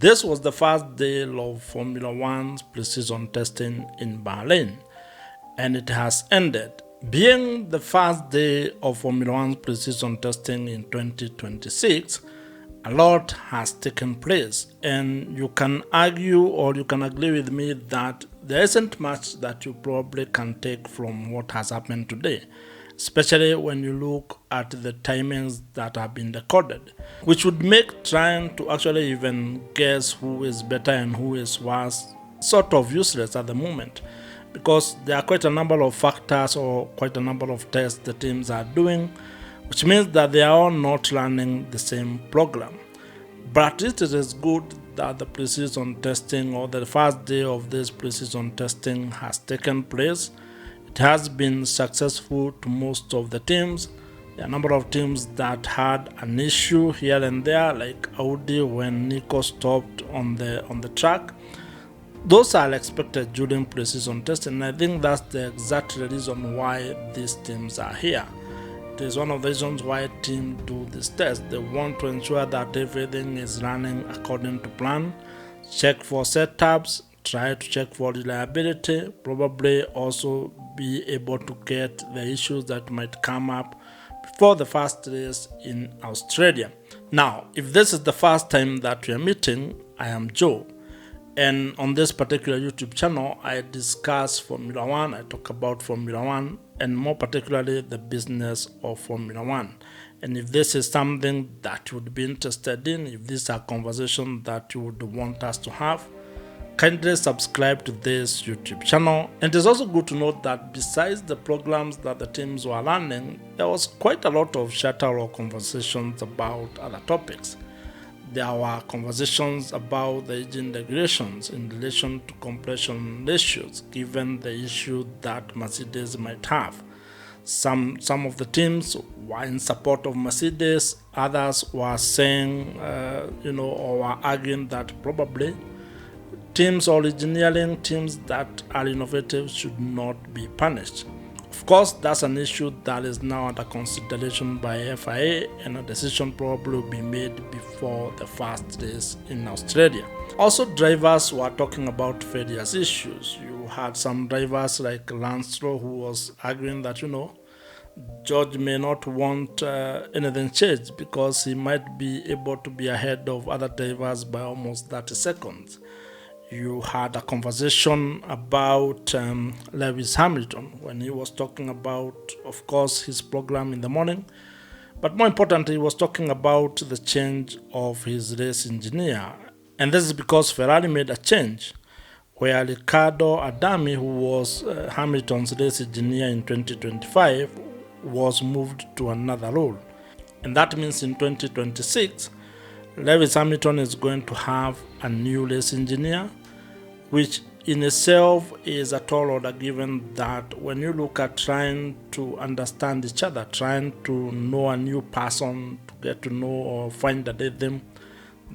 This was the first day of Formula One's pre-season testing in Bahrain, and it has ended. Being the first day of Formula One's pre-season testing in 2026, a lot has taken place, and you can argue or you can agree with me that there isn't much that you probably can take from what has happened today, especially when you look at the timings that have been recorded, which would make trying to actually even guess who is better and who is worse sort of useless at the moment, because there are quite a number of factors or quite a number of tests the teams are doing, which means that they are all not running the same program. But it is good that the pre-season testing or the first day of this pre-season testing has taken place. It has been successful to most of the teams. There are a number of teams that had an issue here and there, like Audi when Nico stopped on the track. Those are expected during pre-season testing, and I think that's the exact reason why these teams are here. It is one of the reasons why teams do this test. They want to ensure that everything is running according to plan, check for setups, try to check for reliability, probably also be able to get the issues that might come up before the first race in Australia. Now, if this is the first time that we are meeting, I am Joe. And on this particular YouTube channel, I discuss Formula One, I talk about Formula One, and more particularly the business of Formula One. And if this is something that you would be interested in, if these are conversations that you would want us to have, kindly subscribe to this YouTube channel. And it is also good to note that besides the programs that the teams were running, there was quite a lot of chatter or conversations about other topics. There were conversations about the engine regulations in relation to compression ratios, given the issue that Mercedes might have. Some of the teams were in support of Mercedes, others were saying, or were arguing that probably teams or engineering teams that are innovative should not be punished. Of course, that's an issue that is now under consideration by FIA, and a decision probably will be made before the first race in Australia. Also, drivers were talking about failures issues. You had some drivers like Lance Stroll who was arguing that, George may not want anything changed because he might be able to be ahead of other drivers by almost 30 seconds. You had a conversation about Lewis Hamilton when he was talking about, of course, his program in the morning. But more importantly, he was talking about the change of his race engineer. And this is because Ferrari made a change where Riccardo Adami, who was Hamilton's race engineer in 2025, was moved to another role. And that means in 2026, Lewis Hamilton is going to have a new race engineer, which in itself is a tall order, given that when you look at trying to understand each other, trying to know a new person, to get to know or find a rhythm,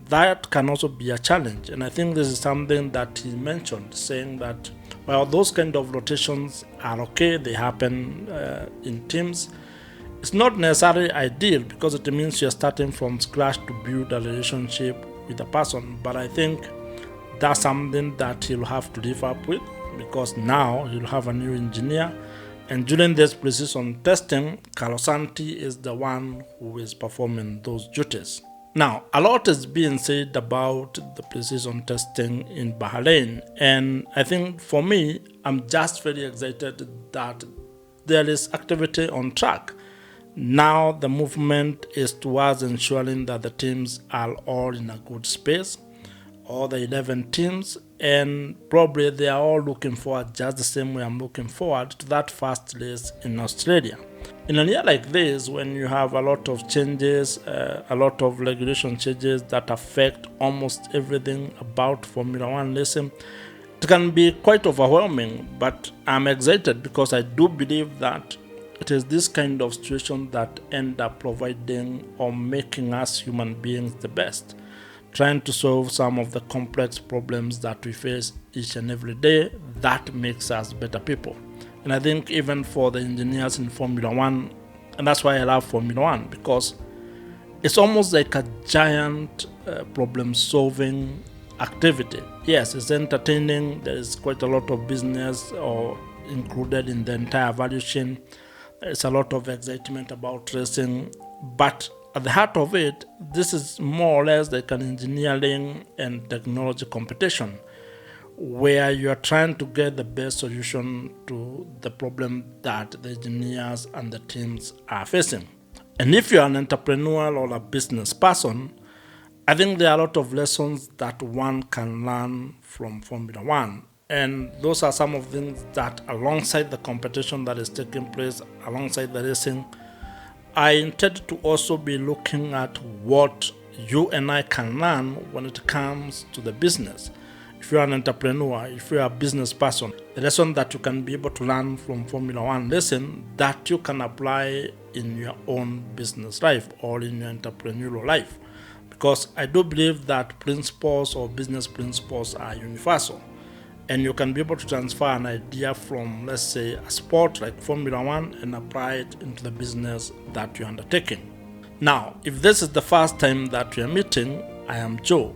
that can also be a challenge. And I think this is something that he mentioned, saying that, well, those kind of rotations are okay, they happen in teams. It's not necessarily ideal because it means you're starting from scratch to build a relationship with a person, but I think that's something that he'll have to live up with, because now he'll have a new engineer, and during this pre-season testing, Carlos Santi is the one who is performing those duties. Now, a lot is being said about the pre-season testing in Bahrain, and I think for me, I'm just very excited that there is activity on track. Now the movement is towards ensuring that the teams are all in a good space, all the 11 teams, and probably they are all looking forward just the same way I'm looking forward to that first race in Australia. In a year like this, when you have a lot of changes, a lot of regulation changes that affect almost everything about Formula One racing, it can be quite overwhelming, but I'm excited because I do believe that it is this kind of situation that end up providing or making us human beings the best, trying to solve some of the complex problems that we face each and every day. That makes us better people. And I think even for the engineers in Formula One, and that's why I love Formula One, because it's almost like a giant problem solving activity. Yes, it's entertaining. There is quite a lot of business or included in the entire value chain. There is a lot of excitement about racing, but at the heart of it, this is more or less like an engineering and technology competition where you are trying to get the best solution to the problem that the engineers and the teams are facing. And if you're an entrepreneur or a business person, I think there are a lot of lessons that one can learn from Formula One. And those are some of the things that, alongside the competition that is taking place, alongside the racing, I intend to also be looking at what you and I can learn when it comes to the business. If you're an entrepreneur, if you're a business person, the lesson that you can be able to learn from Formula One lesson that you can apply in your own business life or in your entrepreneurial life. Because I do believe that principles or business principles are universal. And you can be able to transfer an idea from, let's say, a sport like Formula One and apply it into the business that you're undertaking. Now, if this is the first time that we are meeting, I am Joe.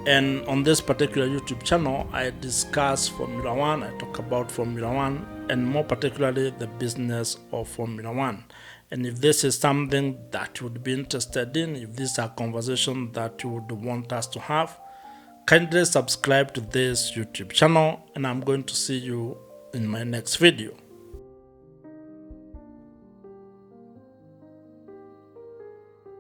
And on this particular YouTube channel, I discuss Formula One, I talk about Formula One, and more particularly the business of Formula One. And if this is something that you would be interested in, if these are conversations that you would want us to have, kindly subscribe to this YouTube channel, and I'm going to see you in my next video.